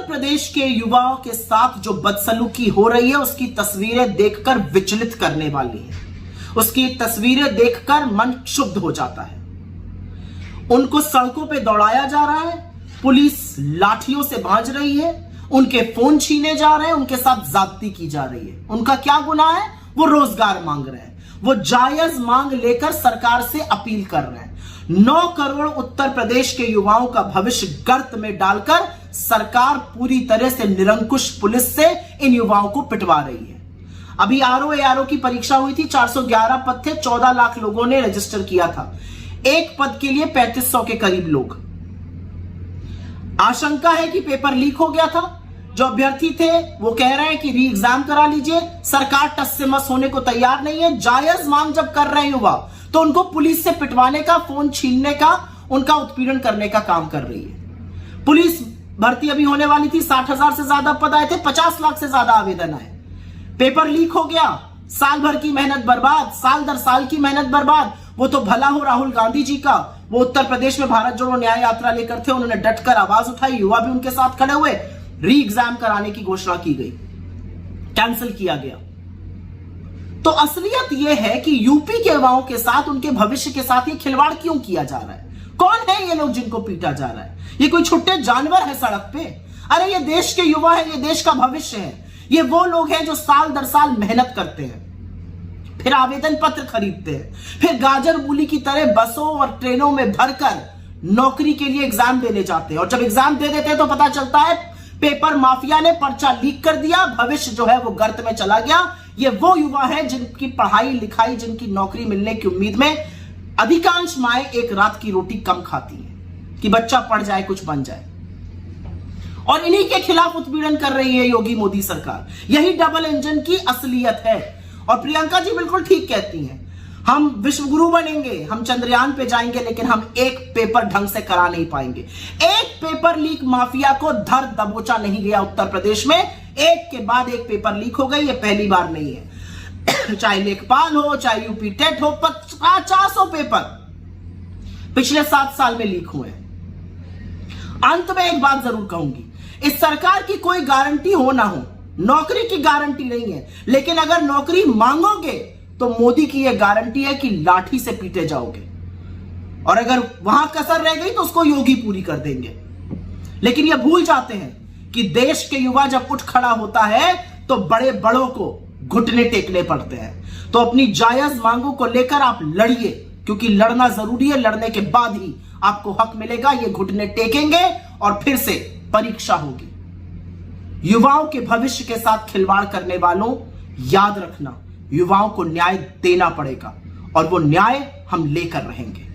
उत्तर प्रदेश के युवाओं के साथ जो बदसलूकी हो रही है उसकी तस्वीरें देखकर विचलित करने वाली है। उसकी तस्वीरें देखकर मन क्षुब्ध हो जाता है। उनको सड़कों पे दौड़ाया जा रहा है, पुलिस लाठियों से भांज रही है, उनके फोन छीने जा रहे हैं, उनके साथ ज्यादती की जा रही है। उनका क्या गुनाह है? वो रोजगार मांग रहे हैं, वो जायज मांग लेकर सरकार से अपील कर रहे हैं। 9 करोड़ उत्तर प्रदेश के युवाओं का भविष्य गर्त में डालकर सरकार पूरी तरह से निरंकुश पुलिस से इन युवाओं को पिटवा रही है। अभी आरओ की परीक्षा हुई थी, 411 पद थे, 14 लाख लोगों ने रजिस्टर किया था। एक पद के लिए 3500 के करीब लोग। आशंका है कि पेपर लीक हो गया था। जो अभ्यर्थी थे वो कह रहे हैं कि री एग्जाम करा लीजिए। सरकार टस से मस होने को तैयार नहीं है। जायज मांग जब कर रहे हैं युवा, तो उनको पुलिस से पिटवाने का, फोन छीनने का, उनका उत्पीड़न करने का काम कर रही है। पुलिस भर्ती अभी होने वाली थी, 60,000 से ज्यादा पद आए थे, 50 लाख से ज्यादा आवेदन आए। पेपर लीक हो गया, साल भर की मेहनत बर्बाद, साल दर साल की मेहनत बर्बाद। वो तो भला हो राहुल गांधी जी का, वो उत्तर प्रदेश में भारत जोड़ो न्याय यात्रा लेकर थे, उन्होंने डटकर आवाज उठाई, युवा भी उनके साथ खड़े हुए। री एग्जाम कराने की घोषणा की गई, कैंसिल किया गया। तो असलियत यह है कि यूपी के युवाओं के साथ, उनके भविष्य के साथ ये खिलवाड़ क्यों किया जा रहा है? कौन है ये लोग जिनको पीटा जा रहा है? ये कोई छुट्टे जानवर है सड़क पे? अरे ये देश के युवा है, ये देश का भविष्य है। ये वो लोग हैं जो साल दर साल मेहनत करते हैं, फिर आवेदन पत्र खरीदते हैं, फिर गाजर मूली की तरह बसों और ट्रेनों में भरकर नौकरी के लिए एग्जाम देने जाते हैं। और जब एग्जाम दे देते हैं तो पता चलता है पेपर माफिया ने पर्चा लीक कर दिया, भविष्य जो है वो गर्त में चला गया। ये वो युवा है जिनकी पढ़ाई लिखाई, जिनकी नौकरी मिलने की उम्मीद में अधिकांश माएं एक रात की रोटी कम खाती हैं कि बच्चा पढ़ जाए, कुछ बन जाए। और इन्हीं के खिलाफ उत्पीड़न कर रही है योगी मोदी सरकार। यही डबल इंजन की असलियत है। और प्रियंका जी बिल्कुल ठीक कहती हैं, हम विश्वगुरु बनेंगे, हम चंद्रयान पे जाएंगे, लेकिन हम एक पेपर ढंग से करा नहीं पाएंगे। एक पेपर लीक माफिया को धर दबोचा नहीं गया उत्तर प्रदेश में। एक के बाद एक पेपर लीक हो गई, ये पहली बार नहीं है। चाहे लेखपाल हो, चाहे यूपी टेट हो, 50 पेपर पिछले 7 साल में लीक हुए। अंत में एक बात जरूर कहूंगी, इस सरकार की कोई गारंटी हो ना हो, नौकरी की गारंटी नहीं है, लेकिन अगर नौकरी मांगोगे तो मोदी की यह गारंटी है कि लाठी से पीटे जाओगे। और अगर वहां कसर रह गई तो उसको योगी पूरी कर देंगे। लेकिन यह भूल जाते हैं कि देश के युवा जब उठ खड़ा होता है तो बड़े बड़ों को घुटने टेकने पड़ते हैं। तो अपनी जायज मांगों को लेकर आप लड़िए, क्योंकि लड़ना जरूरी है। लड़ने के बाद ही आपको हक मिलेगा। ये घुटने टेकेंगे और फिर से परीक्षा होगी। युवाओं के भविष्य के साथ खिलवाड़ करने वालों, याद रखना, युवाओं को न्याय देना पड़ेगा और वो न्याय हम लेकर रहेंगे।